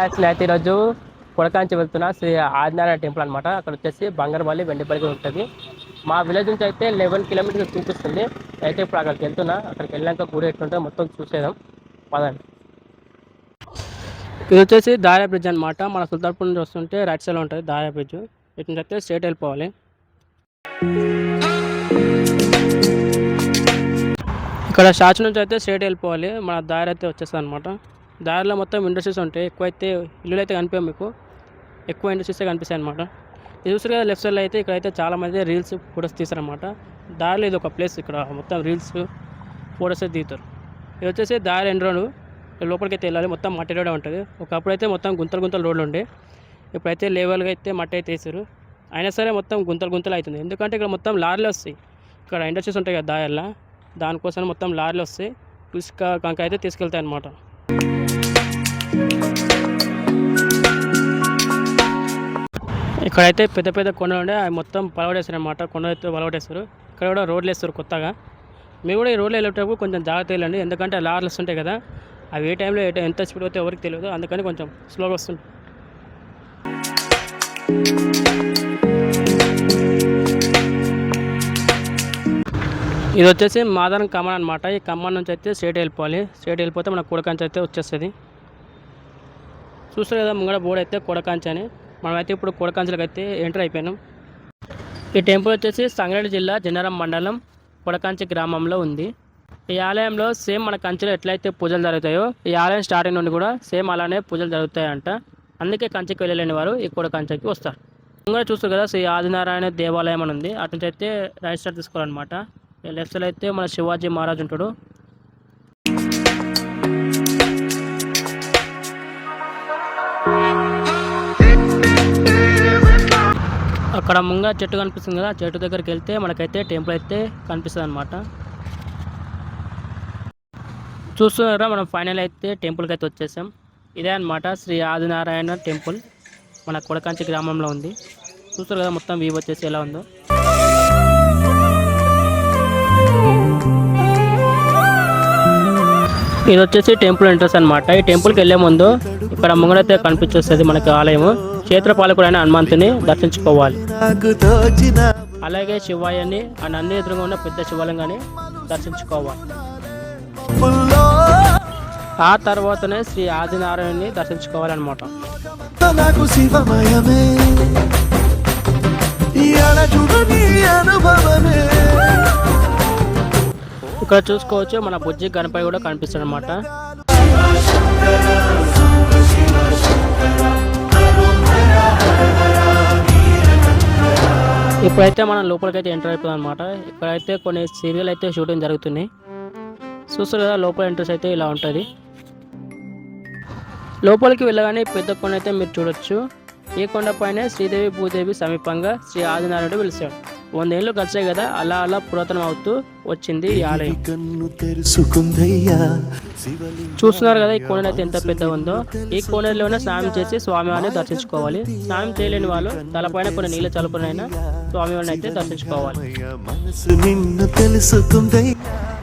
అయితే ఈరోజు కొడకాంచి వెళ్తున్నా శ్రీ ఆదినారాయణ టెంపుల్ అనమాట. అక్కడ వచ్చేసి బంగారపల్లి వెండిపల్లి ఉంటుంది. మా విలేజ్ నుంచి అయితే 11 కిలోమీటర్స్ చూపిస్తుంది. అయితే ఇప్పుడు అక్కడికి వెళ్తున్నా. అక్కడికి వెళ్ళాక గుడి ఎట్లుంటుందో మొత్తం చూసేద్దాం పదండి. ఇది వచ్చేసి దారియా బ్రిడ్జ్ అనమాట. మన సుల్తాన్పూర్ నుంచి వస్తుంటే రైట్ సైడ్లో ఉంటుంది దారియా బ్రిడ్జ్. ఇటు నుంచి అయితే స్ట్రేట్ వెళ్ళిపోవాలి. ఇక్కడ షాచ్ నుంచి అయితే స్ట్రేట్ వెళ్ళిపోవాలి. మన దారి అయితే వచ్చేస్తుంది అనమాట. దారిలో మొత్తం ఇండస్ట్రీస్ ఉంటాయి. ఎక్కువైతే ఇల్లులు అయితే కనిపించాయి, మీకు ఎక్కువ ఇండస్ట్రీసే కనిపిస్తాయి అనమాట. ఇది చూసారు కదా లెఫ్ట్ సైడ్లో అయితే ఇక్కడైతే చాలామంది రీల్స్ ఫొటోస్ తీస్తారనమాట. దారిలో ఇది ఒక ప్లేస్, ఇక్కడ మొత్తం రీల్స్ ఫొటోస్ అయితే తీస్తారు. ఇది వచ్చేసి దారి ఎండ్ రోడ్. లోపలికి అయితే వెళ్ళాలి. మొత్తం మట్టి రోడ్ ఉంటుంది. ఒకప్పుడు అయితే మొత్తం గుంతలు రోడ్లు ఉండే. ఇప్పుడైతే లెవెల్గా అయితే మట్టి అయితే వేసారు. అయినా సరే మొత్తం గుంతలు అవుతుంది. ఎందుకంటే ఇక్కడ మొత్తం లారీలు వస్తాయి. ఇక్కడ ఇండస్ట్రీస్ ఉంటాయి కదా దారిలో, దానికోసం మొత్తం లారీలు వస్తాయి. ఇసుక కంక అయితే తీసుకెళ్తాయి అన్నమాట. ఇక్కడైతే పెద్ద పెద్ద కొండలు ఉండే అవి మొత్తం పలవడేస్తారు అనమాట. కొండలు అయితే పలవడేస్తారు. ఇక్కడ కూడా రోడ్లు వేస్తారు కొత్తగా. మీరు కూడా ఈ రోడ్లు వెళ్ళేటప్పుడు కొంచెం జాగ్రత్త వెళ్ళండి. ఎందుకంటే లారీలు వస్తుంటాయి కదా, అవి ఏ టైంలో ఎంత స్పీడ్ అయితే ఎవరికి తెలియదు. అందుకని కొంచెం స్లోగా వస్తుంది. ఇది వచ్చేసి మాదారం కమాన్ అనమాట. ఈ కమాన్ నుంచి అయితే స్ట్రేట్ వెళ్ళిపోవాలి. స్ట్రేట్ వెళ్ళిపోతే మన కొడకాంచి అయితే వచ్చేస్తుంది. చూస్తారు కదా ముంగడ బోర్డు అయితే కొడకాంచి అని. మనమైతే ఇప్పుడు కొడకాంచిలోకి అయితే ఎంటర్ అయిపోయినాం. ఈ టెంపుల్ వచ్చేసి సంగారెడ్డి జిల్లా జన్నారం మండలం కొడకాంచి గ్రామంలో ఉంది. ఈ ఆలయంలో సేమ్ మన కంచిలో ఎట్లయితే పూజలు జరుగుతాయో ఈ ఆలయం స్టార్టింగ్ నుండి కూడా సేమ్ అలానే పూజలు జరుగుతాయంట. అందుకే కంచికి వెళ్ళలేని వారు ఈ కొడకాంచికి వస్తారు. ముంగడ చూస్తారు కదా శ్రీ ఆదినారాయణ దేవాలయం అని ఉంది. అటు నుంచి అయితే రైట్ సైడ్ తీసుకోవాలన్నమాట. లెఫ్ట్ సైడ్ అయితే మన శివాజీ మహారాజ్ ఉంటాడు. అక్కడ ముంగ చెట్టు కనిపిస్తుంది కదా, చెట్టు దగ్గరికి వెళ్తే మనకైతే టెంపుల్ అయితే కనిపిస్తుంది అనమాట. చూస్తున్నారా మనం ఫైనల్ అయితే టెంపుల్కి అయితే వచ్చేసాం. ఇదే అనమాట శ్రీ ఆదినారాయణ టెంపుల్. మన కొడకాంచి గ్రామంలో ఉంది. చూస్తారు కదా మొత్తం వ్యూ వచ్చేసి ఎలా ఉందో. ఇది వచ్చేసి టెంపుల్ ఎంట్రన్స్ అనమాట. ఈ టెంపుల్కి వెళ్ళే ముందు ఇక్కడ ముంగడైతే కనిపించేస్తుంది మనకి ఆలయము. క్షేత్రపాలకుడైన హనుమంతుని దర్శించుకోవాలి. అలాగే శివాయని ఆ నంది ఎదురుగా ఉన్న పెద్ద శివలింగాన్ని దర్శించుకోవాలి. ఆ తర్వాతనే శ్రీ ఆదినారాయణని దర్శించుకోవాలన్నమాట. ఇక్కడ చూసుకోవచ్చు మన బుజ్జి గణపతి కూడా కనిపిస్తుంది అనమాట. ఇప్పుడైతే మనం లోపలికైతే ఎంటర్ అయిపోతాం అనమాట. ఇక్కడైతే కొన్ని సీరియల్ అయితే షూటింగ్ జరుగుతున్నాయి. చూస్తారు కదా లోపల ఎంట్రెన్స్ అయితే ఇలా ఉంటుంది. లోపలికి వెళ్ళగానే పెద్ద కొండ అయితే మీరు చూడొచ్చు. ఈ కొండపైనే శ్రీదేవి భూదేవి సమీపంగా శ్రీ ఆదినారాయణుడు వెలిసాడు. 100 ఏళ్ళు గడిచాయి కదా, అలా అలా పురాతనం అవుతూ వచ్చింది ఈ ఆలయం. చూస్తున్నారు కదా ఈ కోనేరు అయితే ఎంత పెద్దగా ఉందో. ఈ కోనేరులోనే స్నానం చేసి స్వామివారిని దర్శించుకోవాలి. స్నానం చేయలేని వాళ్ళు తలపైన కొన్ని నీళ్ళ చలుపునైనా స్వామివారిని అయితే దర్శించుకోవాలి.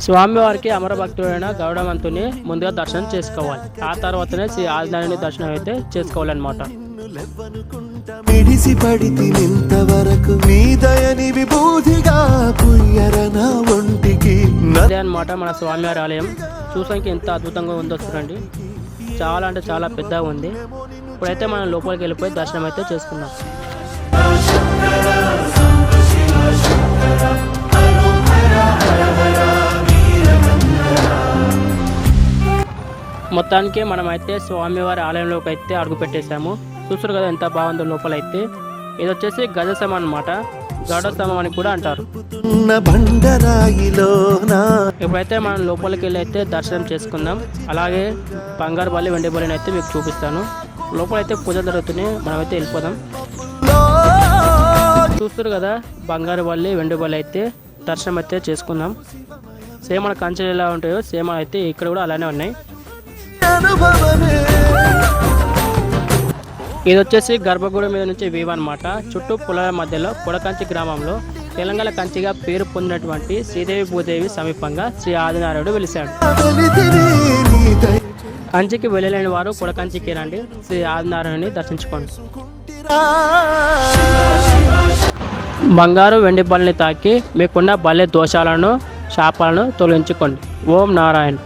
స్వామివారికి అమర భక్తుడైన గౌడవంతుని ముందుగా దర్శనం చేసుకోవాలి. ఆ తర్వాతనే శ్రీ ఆదినారాయణ దర్శనం అయితే చేసుకోవాలన్నమాట. అదే అనమాట మన స్వామివారి ఆలయం. చూసానికి ఎంత అద్భుతంగా ఉందో చూడండి. చాలా అంటే చాలా పెద్దగా ఉంది. ఇప్పుడైతే మనం లోపలికి వెళ్ళిపోయి దర్శనం అయితే చేసుకుందాం. మొత్తానికి మనమైతే స్వామివారి ఆలయంలోకి అయితే అడుగు పెట్టేశాము. చూస్తారు కదా ఎంత బాగుందో లోపలైతే. ఇది వచ్చేసి గజస్తంభం అనమాట. గరుడస్తంభం అని కూడా అంటారు. ఇప్పుడైతే మనం లోపలికి వెళ్ళి అయితే దర్శనం చేసుకుందాం. అలాగే బంగారపల్లి వెండిపల్లిని అయితే మీకు చూపిస్తాను. లోపలైతే పూజ జరుగుతున్నాయి. మనమైతే వెళ్ళిపోదాం. చూస్తారు కదా బంగారపల్లి వెండిపల్లి అయితే దర్శనం అయితే చేసుకుందాం. సేమ్ మన కంచెలు ఎలా ఉంటాయో సేమ్ అయితే ఇక్కడ కూడా అలానే ఉన్నాయి. ఇది వచ్చేసి గర్భగుడి మీద నుంచి వ్యూ అనమాట. చుట్టూ పొలాల మధ్యలో కొడకంచి గ్రామంలో తెలంగాణ కంచిగా పేరు పొందినటువంటి శ్రీదేవి భూదేవి సమీపంగా శ్రీ ఆదినారాయణుడు వెలిశాడు. కంచికి వెళ్ళలేని వారు కొడకంచికి రండి, శ్రీ ఆదినారాయణుని దర్శించుకోండి. బంగారు వెండి బల్లిని తాకి మీకున్న బల్లె దోషాలను శాపాలను తొలగించుకోండి. ఓం నారాయణ.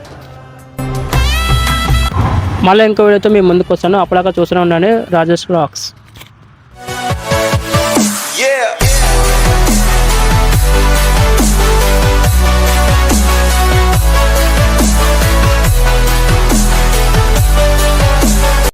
మళ్ళీ ఇంకో వీడియోతో మీ ముందుకు వస్తాను. అప్పటిదాకా చూస్తూనే ఉండండి రాజేష్ వ్లాగ్స్.